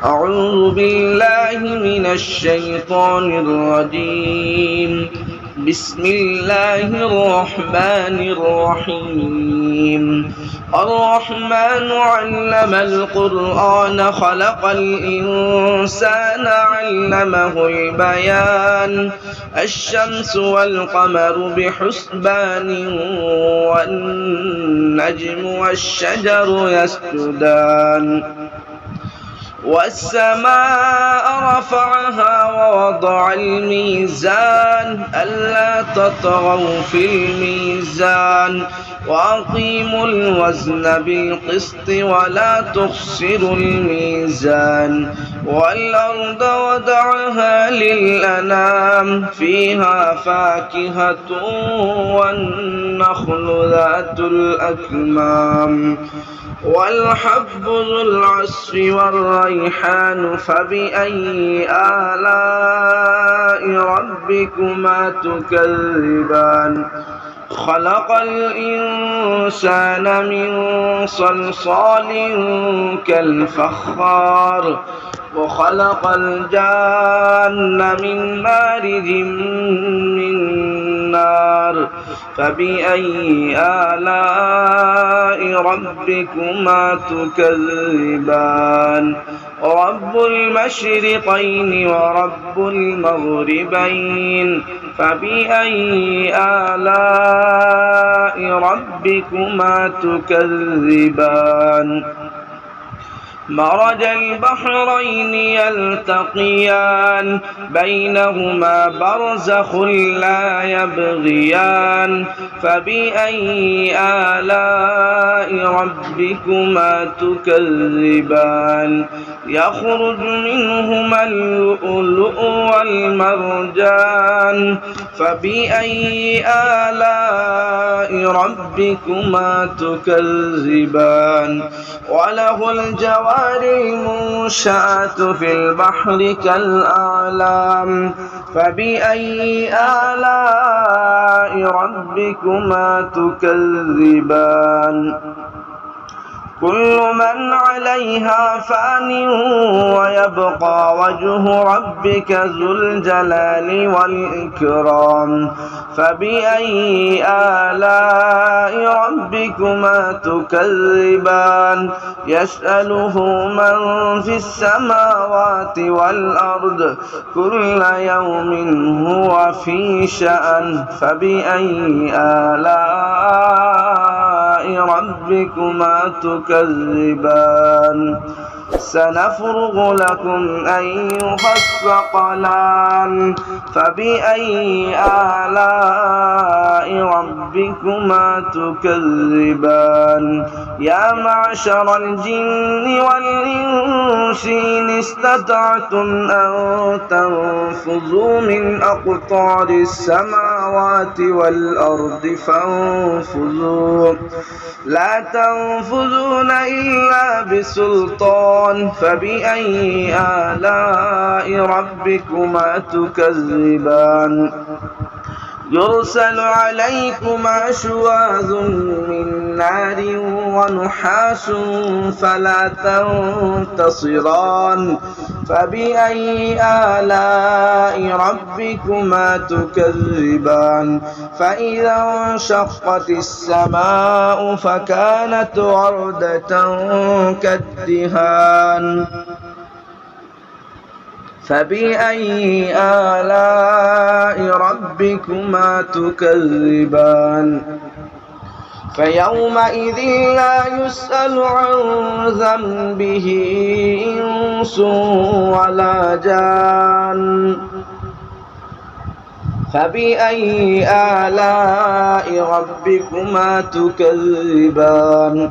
أعوذ بالله من الشيطان الرجيم. بسم الله الرحمن الرحيم. الرحمن علم القرآن خلق الإنسان علمه البيان. الشمس والقمر بحسبان والنجم والشجر يسجدان والسماء رفعها ووضع الميزان ألا تطغوا في الميزان وأقيموا الوزن بالقسط ولا تخسروا الميزان والأرض وضعها للأنام فيها فاكهة والنخل ذات الأكمام والحب ذو العصف والريحان فبأي آلاء ربكما تكذبان خلق الإنسان من صلصال كالفخار وخلق الجان من مارج من نار فبأي آلاء ربكما تكذبان رب المشرقين ورب المغربين فبأي آلاء ربكما تكذبان مرج البحرين يلتقيان بينهما برزخ لا يبغيان فبأي آلاء ربكما تكذبان يخرج منهما اللؤلؤ والمرجان فبأي آلاء ربكما تكذبان وله الجوار المنشآت في البحر كالأعلام فبأي آلاء ربكما تكذبان كل من عليها فان ويبقى وجه ربك ذو الجلال والإكرام فبأي آلاء ربكما تكذبان يسأله من في السماوات والأرض كل يوم هو في شأن فبأي آلاء ربكما تكذبان سنفرغ لكم أيها الثقلان فبأي آلاء ربكما تكذبان يا معشر الجن والإنس إن استطعتم أن تنفذوا من أقطار السماوات والأرض فانفذوا لا تنفذون إلا بسلطان فبأي آلاء ربكما تكذبان يرسل عليكما شواظ من نار ونحاس فلا تنتصران فبأي آلاء ربكما تكذبان فإذا انشقت السماء فكانت وردة كالدهان فبأي آلاء ربكما تكذبان فيومئذ لا يسأل عن ذنبه إنس ولا جان فبأي آلاء ربكما تكذبان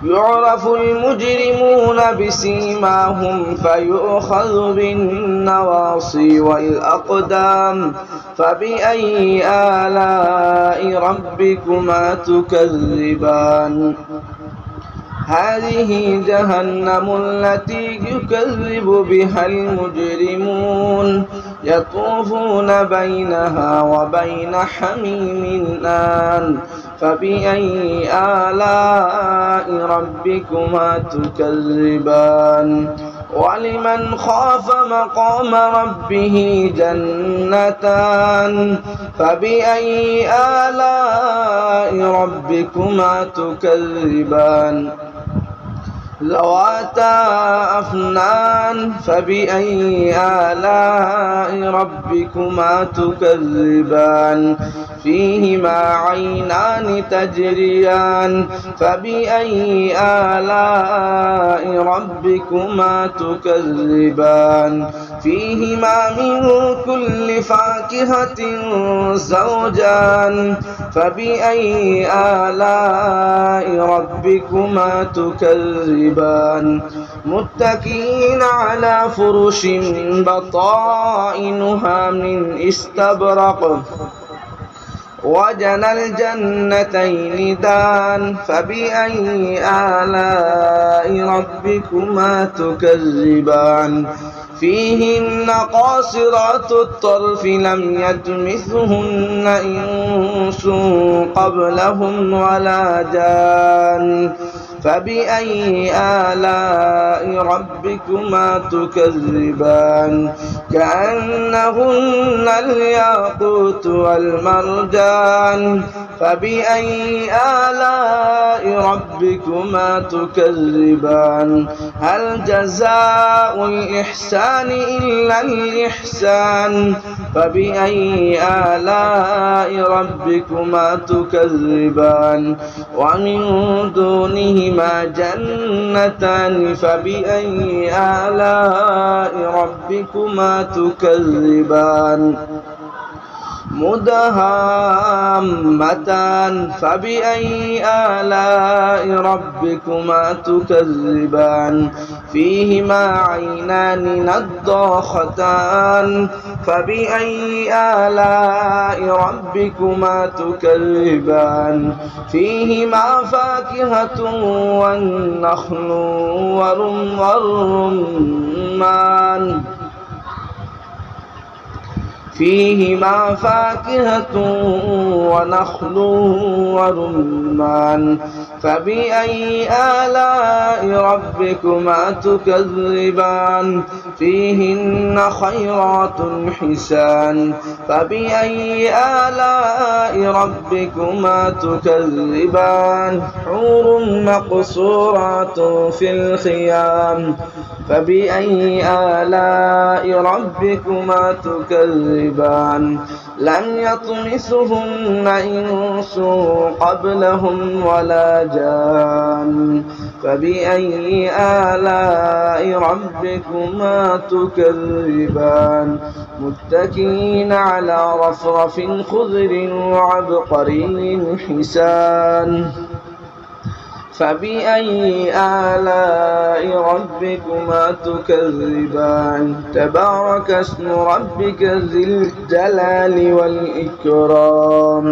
يعرف المجرمون بسيماهم فيؤخذ بالنواصي والأقدام فبأي آلاء ربكما تكذبان هذه جهنم التي يكذب بها المجرمون يطوفون بينها وبين حميم آن فبأي آلاء ربكما تكذبان ولمن خاف مقام ربه جنتان فبأي آلاء ربكما تكذبان ذواتا أفنان فبأي آلاء ربكما تكذبان فيهما عينان تجريان فبأي آلاء ربكما تكذبان فيهما من كل فاكهة زوجان فبأي آلاء ربكما تكذبان متكئين على فرش بطائنها من استبرق وجنى الجنتين دان فبأي آلاء ربكما تكذبان فيهن قاصرات الطرف لم يطمثهن إنس قبلهم ولا جان فبأي آلاء ربكما تكذبان كأنهن الياقوت والمرجان فبأي آلاء ربكما تكذبان هل جزاء الإحسان إلا الإحسان فبأي آلاء ربكما تكذبان ومن دونهما جنتان فبأي آلاء ربكما تكذبان مدهامتان فبأي آلاء ربكما تكذبان فيهما عينان نضاختان فبأي آلاء ربكما تكذبان فيهما فاكهة والنخل والرمان فيهما فاكهة ونخل ورمان فبأي آلاء ربكما تكذبان فيهن خيرات حسان فبأي آلاء ربكما تكذبان حور مقصورات في الخيام فبأي آلاء ربكما تكذبان لم يطمثهن إنس قبلهم ولا جان فبأي آلاء ربكما تكذبان متكئين على رفرف خضر وعبقري حسان فبأي آلاء ربكما تكذبان تبارك اسم ربك ذي الجلال والإكرام